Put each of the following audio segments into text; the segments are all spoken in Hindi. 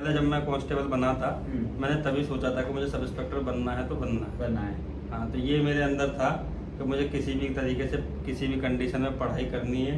पहले जब मैं कांस्टेबल बना था, मैंने तभी सोचा था कि मुझे सब इंस्पेक्टर बनना है तो बनना है। हाँ, तो ये मेरे अंदर था कि मुझे किसी भी तरीके से किसी भी कंडीशन में पढ़ाई करनी है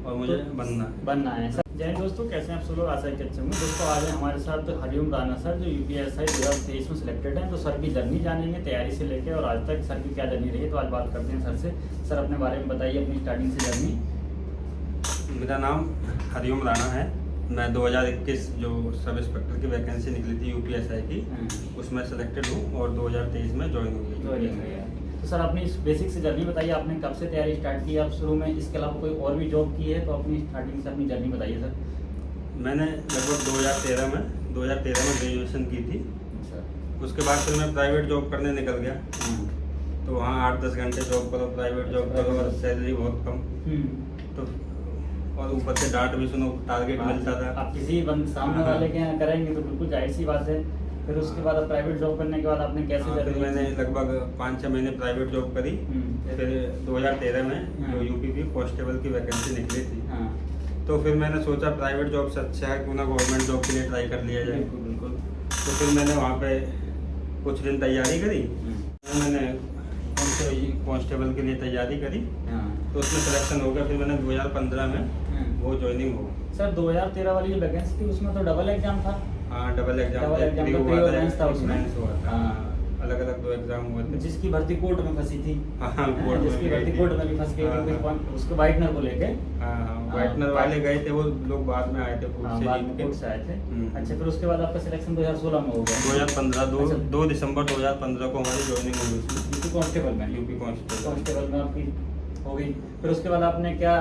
और मुझे बनना है। जय हिंद दोस्तों, कैसे हैं आप सब लोग? आशा कि अच्छे होंगे। दोस्तों आज है हमारे साथ हरिओम राणा सर, जो यूपीएसआई 2023 में सिलेक्टेड हैं। तो सर की जर्नी जानेंगे, तैयारी से लेकर और आज तक सर की क्या जर्नी रही है। तो आज बात करते हैं सर से। सर अपने बारे में बताइए, अपनी स्टार्टिंग से जर्नी। मेरा नाम हरिओम राणा है। मैं 2021 जो सब इंस्पेक्टर की वैकेंसी निकली थी यूपीएसआई की, उसमें सेलेक्टेड हूँ और 2023 में ज्वाइन हुई है। तो सर अपनी बेसिक से जर्नी बताइए, आपने कब से तैयारी स्टार्ट की आप शुरू में? इसके अलावा कोई और भी जॉब की है तो अपनी स्टार्टिंग से अपनी जर्नी बताइए सर। मैंने लगभग 2013 में ग्रेजुएशन की थी। अच्छा। उसके बाद फिर मैं प्राइवेट जॉब करने निकल गया। तो वहाँ 8-10 घंटे जॉब करो, प्राइवेट जॉब करो और सैलरी बहुत कम। तो और ऊपर से डांट भी सुनो, टारगेट मिलता था। आप किसी सामने वाले के यहाँ करेंगे तो बिल्कुल जाहिर सी बात है। फिर उसके बाद प्राइवेट जॉब करने के बाद आपने कैसे फिर मैंने लगभग 5-6 महीने प्राइवेट जॉब करी। फिर 2013 में जो यूपी कांस्टेबल की वैकेंसी निकली थी, तो फिर मैंने सोचा प्राइवेट जॉब से अच्छा है क्यों ना गवर्नमेंट जॉब के लिए ट्राई कर लिया जाए। बिल्कुल। तो फिर मैंने वहाँ पे कुछ दिन तैयारी करी। मैंने कांस्टेबल के लिए तैयारी करी, तो उसमें सिलेक्शन हो गया। फिर मैंने 2015 में वो ज्वाइनिंग हो। सर 2013 वाली जो वैकेंसी थी उसमें तो डबल एग्जाम था। हाँ, डबल एग्जाम था उसमें। अलग अलग 2 एग्जाम हुए थे। जिसकी भर्ती कोर्ट में फंसी थी। हाँ, जिसकी भर्ती कोर्ट में भी फंस गई थी उसके वाइटनर को लेके। वाइटनर वाले गए थे, वो लोग बाद में आए थे, कोर्ट से आए थे। अच्छा, फिर उसके बाद आपका सिलेक्शन 2016 में हो गया। 2015 2 दिसंबर 2015 को हमारी ज्वाइनिंग हो गई थी यूपी कांस्टेबल में। यूपी कांस्टेबल में आपकी हो गई। फिर उसके बाद आपने क्या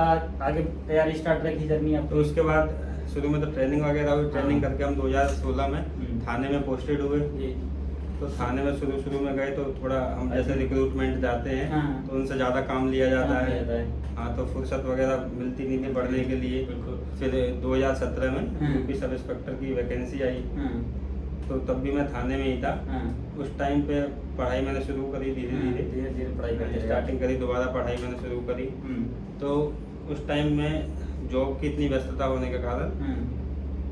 आगे तैयारी स्टार्ट रखी जर्नी आप? तो उसके बाद शुरू में तो ट्रेनिंग वगैरह हुई। ट्रेनिंग करके हम 2016 में थाने में पोस्टेड हुए। तो थाने में शुरू में गए तो थोड़ा हम जैसे रिक्रूटमेंट जाते हैं तो उनसे ज़्यादा काम लिया जाता है। हाँ, तो फुर्सत वगैरह मिलती नहीं थी पढ़ने के लिए। फिर 2017 में यूपी सब इंस्पेक्टर की वैकेंसी आई, तो तब भी मैं थाने में ही था। उस टाइम पे पढ़ाई मैंने शुरू करी, धीरे धीरे पढ़ाई स्टार्टिंग करी, दोबारा पढ़ाई मैंने शुरू करी। तो उस टाइम में जॉब की इतनी व्यस्तता होने के कारण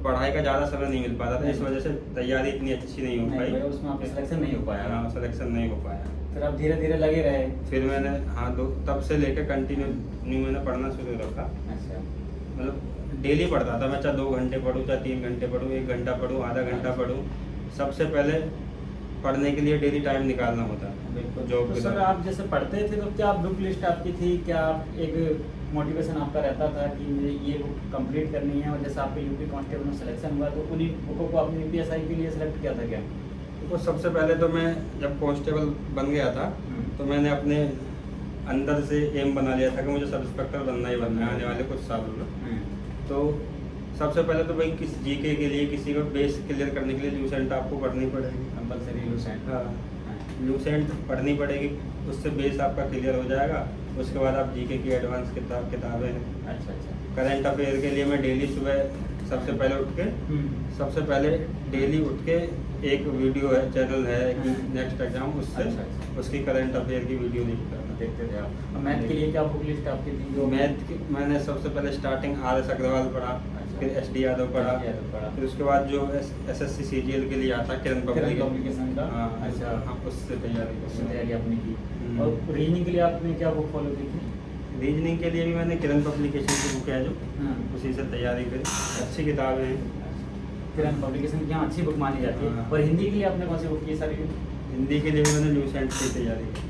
पढ़ाई का ज़्यादा समय नहीं मिल पाता था। इस वजह से तैयारी इतनी अच्छी नहीं हो पाई, उसमें आपका सिलेक्शन नहीं हो पाया। हाँ, सिलेक्शन नहीं हो पाया। फिर आप धीरे धीरे लगे रहे। फिर मैंने तब से लेकर कंटिन्यू मैंने पढ़ना शुरू रखा। अच्छा। मतलब डेली पढ़ता था मैं, चाहे 2 घंटे पढ़ूँ, चाहे 3 घंटे पढ़ूँ, 1 घंटा पढ़ूँ, आधा घंटा पढ़ूँ। सबसे पहले पढ़ने के लिए डेली टाइम निकालना होता है। बिल्कुल। जॉब तो सर आप जैसे पढ़ते थे तो क्या बुक लिस्ट आपकी थी? क्या एक मोटिवेशन आपका रहता था कि मुझे ये बुक कंप्लीट करनी है? और जैसे आपके यूपी कांस्टेबल में सिलेक्शन हुआ तो उन्हीं बुकों को आपने यूपीएसआई के लिए सिलेक्ट किया था क्या? तो सबसे पहले तो मैं जब कांस्टेबल बन गया था तो मैंने अपने अंदर से एम बना लिया था कि मुझे सब इंस्पेक्टर बनना ही बनना है आने वाले कुछ सालों में। तो सबसे पहले तो भाई किस जीके के लिए किसी को बेस क्लियर करने के लिए लूसेंट आपको पढ़नी पड़ेगी, कंपलसरी लूसेंट। हाँ, लूसेंट पढ़नी पड़ेगी, उससे बेस आपका क्लियर हो जाएगा। उसके बाद आप जीके की एडवांस किताबें हैं। अच्छा। करंट अफेयर के लिए मैं डेली सुबह सबसे पहले डेली उठ के एक वीडियो है, चैनल है नेक्स्ट एग्जाम, उससे उसकी करंट अफेयर की वीडियो देखते थे आप। और मैथ के लिए क्या बुक लिस्ट आपकी थी? जो मैथ की मैंने सबसे पहले स्टार्टिंग RS अग्रवाल पढ़ा, फिर SD यादव पढ़ा, फिर उसके बाद जो SSC CGL के लिए आता किरण पब्लिकेशन का। अच्छा, हाँ, उससे तैयारी आपने की। और रीजनिंग के लिए आपने क्या बुक फॉलो की थी? रीजनिंग के लिए भी मैंने किरण पब्लिकेशन की बुक है जो, उसी से तैयारी करी। अच्छी किताबें हैं, किरण पब्लिकेशन की अच्छी बुक मानी जाती है। और हिंदी के लिए आपने कौन सी बुक की सर? हिंदी के लिए भी मैंने लूसेंट से तैयारी की।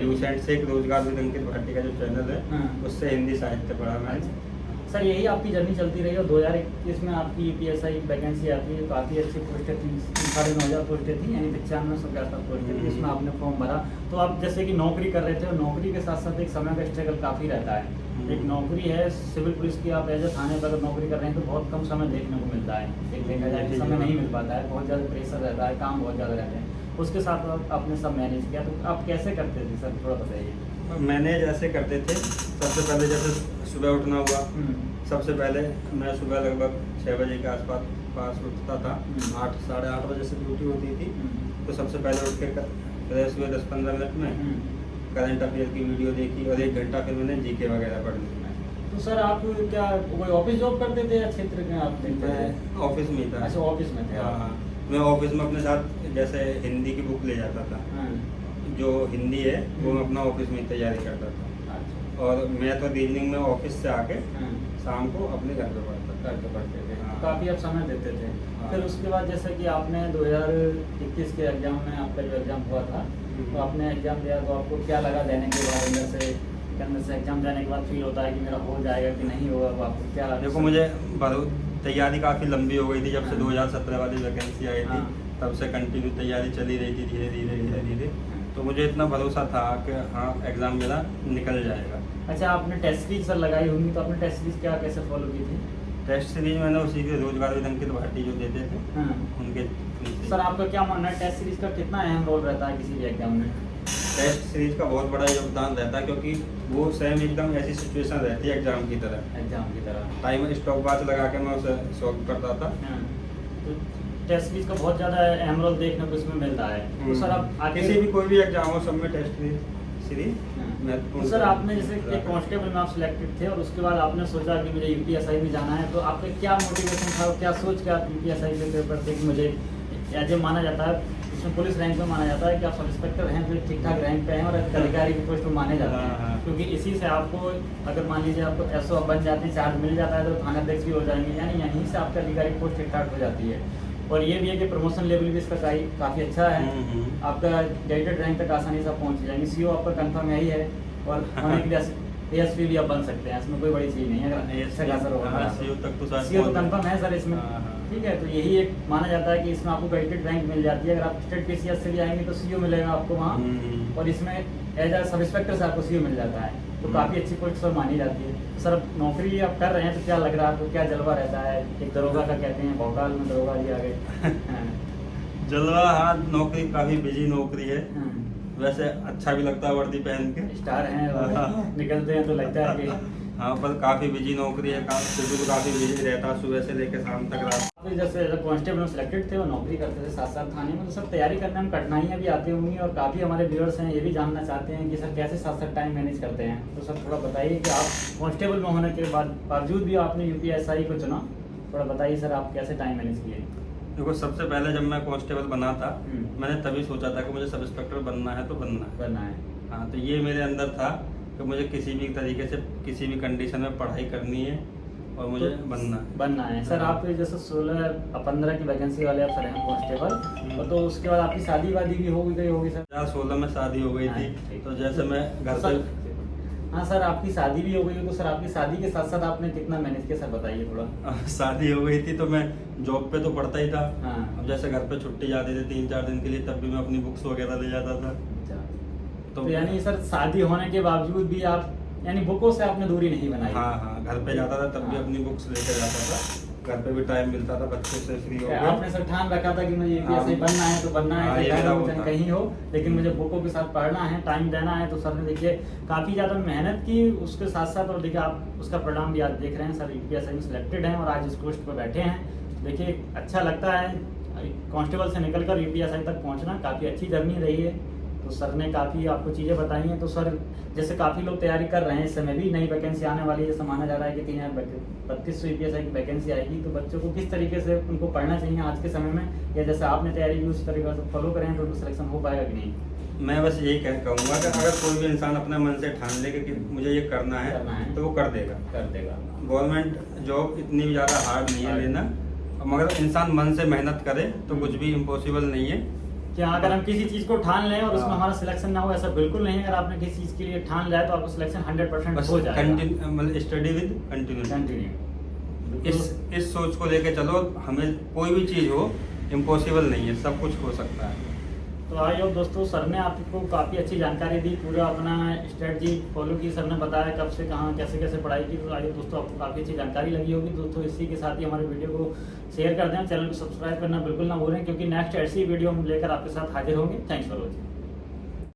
लूसेंट से एक रोजगार विद अंकित भाटी का जो चैनल है, उससे हिंदी साहित्य पढ़ा मैंने। सर यही आपकी जर्नी चलती रही और 2021 में आपकी यूपीएसआई वैकेंसी आती है। काफ़ी अच्छी पोस्टें थी, 9,500 पोस्टें थी, यानी 9500 के आसपास पोस्टें थी। इसमें आपने फॉर्म भरा। तो आप जैसे कि नौकरी कर रहे थे और नौकरी के साथ साथ एक समय का स्ट्रगल काफ़ी रहता है। एक नौकरी है सिविल पुलिस की, आप एज ए थाने पर नौकरी कर रहे हैं तो बहुत कम समय देखने को मिलता है। एक देखा जाए कि समय नहीं मिल पाता है, बहुत ज़्यादा प्रेशर रहता है, काम बहुत ज़्यादा रहते हैं। उसके साथ आपने सब मैनेज किया, तो आप कैसे करते थे सर, थोड़ा बताइए। मैनेज ऐसे करते थे, सबसे पहले जैसे सुबह उठना हुआ, सबसे पहले मैं सुबह लगभग 6 बजे के आसपास उठता था। 8 साढ़े 8 बजे से ड्यूटी होती थी। तो सबसे पहले उठ के फ्रेश हुए 10-15 मिनट में करंट अफेयर की वीडियो देखी और 1 घंटा फिर मैंने जीके वगैरह पढ़ ली। तो सर आप क्या कोई ऑफिस जॉब करते थे या क्षेत्र में आप देखते थे? मैं ऑफिस में ही था। अच्छा ऑफिस में थे आप। हाँ, मैं ऑफिस में अपने साथ जैसे हिंदी की बुक ले जाता था, हाँ, जो हिंदी है वो मैं अपना ऑफिस में ही तैयारी करता था, अच्छा। और मैं तो इवनिंग में ऑफिस से आके हाँ, शाम को अपने घर पे पढ़ता था। करके पढ़ते थे, हाँ। काफ़ी आप समय देते थे। हाँ। फिर उसके बाद जैसे कि आपने 2021 के एग्जाम में आपका जो एग्जाम हुआ था, तो आपने एग्जाम दिया तो आपको क्या लगा देने के बाद? अंदर से एग्जाम देने के बाद फील होता है कि मेरा हो जाएगा कि नहीं होगा, वो आपको क्या? देखो, मुझे बहुत तैयारी काफ़ी लंबी हो गई थी जब से हाँ। 2017 वाली वैकेंसी आई थी, हाँ। तब से कंटिन्यू तैयारी चली रही थी, धीरे धीरे। तो मुझे इतना भरोसा था कि हाँ एग्ज़ाम मेरा निकल जाएगा। अच्छा, आपने टेस्ट सीरीज सर लगाई होंगी, तो आपने टेस्ट सीरीज क्या कैसे फॉलो की थी? टेस्ट सीरीज मैंने उसी के रोजगार विद अंकित भाटी जो देते थे हाँ। उनके। सर आपका क्या मानना है, टेस्ट सीरीज का कितना अहम रोल रहता है किसी भी एग्जाम में? टेस्ट सीरीज का बहुत बड़ा योगदान रहता है, क्योंकि वो सेम एकदम ऐसी सिचुएशन रहती है एग्जाम की तरह। एग्जाम की तरह टाइम स्टॉप वॉच लगा के मैं उसे सॉल्व करता था। हाँ। तो टेस्ट सीरीज का बहुत ज़्यादा अहम रोल देखने को इसमें मिलता है। तो सर आप किसी भी कोई भी एग्जाम हो, सब में टेस्ट सीरीज हाँ। महत्वपूर्ण। तो सर आपने जैसे एक कांस्टेबल में आप सिलेक्टेड थे और उसके बाद आपने सोचा कि मुझे यूपीएसआई में जाना है, तो आपका क्या मोटिवेशन था, क्या सोच के आप यूपीएसआई के पेपर थे कि मुझे एज ए माना जाता है, उसमें पुलिस रैंक में माना जाता है कि आप सब इंस्पेक्टर हैं तो ठीक ठाक रैंक पे हैं और अधिकारी की पोस्ट में माने जाते हैं, हाँ। क्योंकि इसी से आपको अगर मान लीजिए आपको एसओ बन जाते हैं, चार्ज मिल जाता है तो थाना अध्यक्ष भी हो जाएंगे, यानी यहीं से आपका अधिकारी की पोस्ट ठीक ठाक हो जाती है। और ये भी है कि प्रमोशन लेवल भी इसका काफ़ी अच्छा है, आपका गेटेड रैंक तक आसानी से आप पहुँच जाएंगे। सीओ आपका कंफर्म यही है, और होने के लिए एएसपी भी आप बन सकते हैं, इसमें कोई बड़ी चीज़ नहीं है। अगर अच्छा खासा होगा सीओ तो कंफर्म है सर इसमें, ठीक है। तो यही एक माना जाता है कि इसमें आपको गेटेड रैंक मिल जाती है। अगर आप स्टेट पीसीएस से भी आएंगे तो सीओ मिलेगा आपको वहाँ, और इसमें एज ए सब इंस्पेक्टर से आपको सीओ मिल जाता है, तो काफ़ी अच्छी पोस्ट सर मानी जाती है। सर अब नौकरी आप कर रहे हैं तो क्या लग रहा है आपको, क्या जलवा रहता है? एक दरोगा का कहते हैं, भोकाल में दरोगा जी आ गए। जलवा, हाँ नौकरी काफ़ी बिजी नौकरी है, हाँ। वैसे अच्छा भी लगता है वर्दी पहन के, स्टार हैं और निकलते हैं तो लगता है कि हाँ, पर काफ़ी बिजी नौकरी है, शेड्यूल काफ़ी बिजी रहता है, सुबह से लेकर शाम तक रात। आप जैसे कांस्टेबल में सिलेक्टेड थे और नौकरी करते थे साथ साथ थाने में, तो सर तैयारी करने में कठिनाइयाँ भी आती होंगी, और काफ़ी हमारे व्यूअर्स हैं ये भी जानना चाहते हैं कि सर कैसे साथ साथ टाइम मैनेज करते हैं। तो सर थोड़ा बताइए कि आप कांस्टेबल में होने के बावजूद भी आपने यूपीएसआई को चुना, थोड़ा बताइए सर आप कैसे टाइम मैनेज किए? देखो, सबसे पहले जब मैं कांस्टेबल बना था, मैंने तभी सोचा था कि मुझे सब इंस्पेक्टर बनना है तो बनना है। हाँ, तो ये मेरे अंदर था कि मुझे किसी भी तरीके से किसी भी कंडीशन में पढ़ाई करनी है और मुझे तो बनना है। सर आप जैसे 16-15 की वैकेंसी वाले अफसर हैं कांस्टेबल, और तो उसके बाद आपकी शादी वादी भी हो गई होगी सर? 2016 में शादी हो गई थी, तो जैसे मैं घर से। हाँ सर, आपकी शादी भी हो गई है, तो सर आपकी शादी के साथ साथ आपने कितना मैनेज किया सर बताइए थोड़ा। शादी हो गई थी तो मैं जॉब पे तो पढ़ता ही था। हाँ। अब जैसे घर पे छुट्टी जाती थी 3-4 दिन के लिए, तब भी मैं अपनी बुक्स वगैरह ले जाता था। तो यानी सर शादी होने के बावजूद भी आप यानी बुकों से आपने दूरी नहीं बनाई? हाँ, घर पे जाता था तब भी अपनी बुक्स लेकर जाता था, घर पे भी टाइम मिलता था बच्चों से फ्री हो गया। आपने सर ठान रखा था कि मुझे यूपीएसआई बनना है तो बनना है, चाहे कहीं हो, लेकिन मुझे बुकों के साथ पढ़ना है, टाइम देना है। तो सर ने देखिए काफ़ी ज़्यादा मेहनत की उसके साथ साथ, और देखिए आप उसका परिणाम भी आज देख रहे हैं, सर यूपीएसआई में सिलेक्टेड हैं और आज इस पोस्ट पर बैठे हैं। देखिए अच्छा लगता है कांस्टेबल से निकलकर यूपीएसआई तक पहुँचना, काफ़ी अच्छी जर्नी रही है। तो सर ने काफ़ी आपको चीज़ें बताई हैं। तो सर जैसे काफ़ी लोग तैयारी कर रहे हैं, इस समय भी नई वैकेंसी आने वाली है, जैसे माना जा रहा है कि 3200 यूपीएसआई की वैकेंसी आएगी, तो बच्चों को किस तरीके से उनको पढ़ना चाहिए आज के समय में, या जैसे आपने तैयारी की उस तरीके से फॉलो करें तो उनको सिलेक्शन हो पाएगा कि नहीं? मैं बस यही कहूँगा कि अगर कोई भी इंसान अपने मन से ठान ले कि मुझे ये करना है तो वो कर देगा। गवर्नमेंट जॉब इतनी भी ज़्यादा हार्ड नहीं है लेना, मगर इंसान मन से मेहनत करे तो कुछ भी इम्पॉसिबल नहीं है। कि अगर हम किसी चीज़ को ठान लें और उसमें हमारा सिलेक्शन ना हो, ऐसा बिल्कुल नहीं है। अगर आपने किसी चीज़ के लिए ठान लिया तो आपको सिलेक्शन 100% हो जाएगा। मतलब स्टडी विद कंटिन्यू, इस सोच को लेके चलो, हमें कोई भी चीज़ हो इम्पॉसिबल नहीं है, सब कुछ हो सकता है। तो आई होप दोस्तों सर ने आपको काफ़ी अच्छी जानकारी दी, पूरा अपना स्ट्रेटजी फॉलो की, सर ने बताया कब से कहाँ कैसे कैसे पढ़ाई की। तो आई होप दोस्तों आपको काफ़ी अच्छी जानकारी लगी होगी। दोस्तों इसी के साथ ही हमारे वीडियो को शेयर कर दें, चैनल को सब्सक्राइब करना बिल्कुल ना भूलें, क्योंकि नेक्स्ट ऐसी वीडियो हम लेकर आपके साथ हाजिर होंगे। Thanks for watching.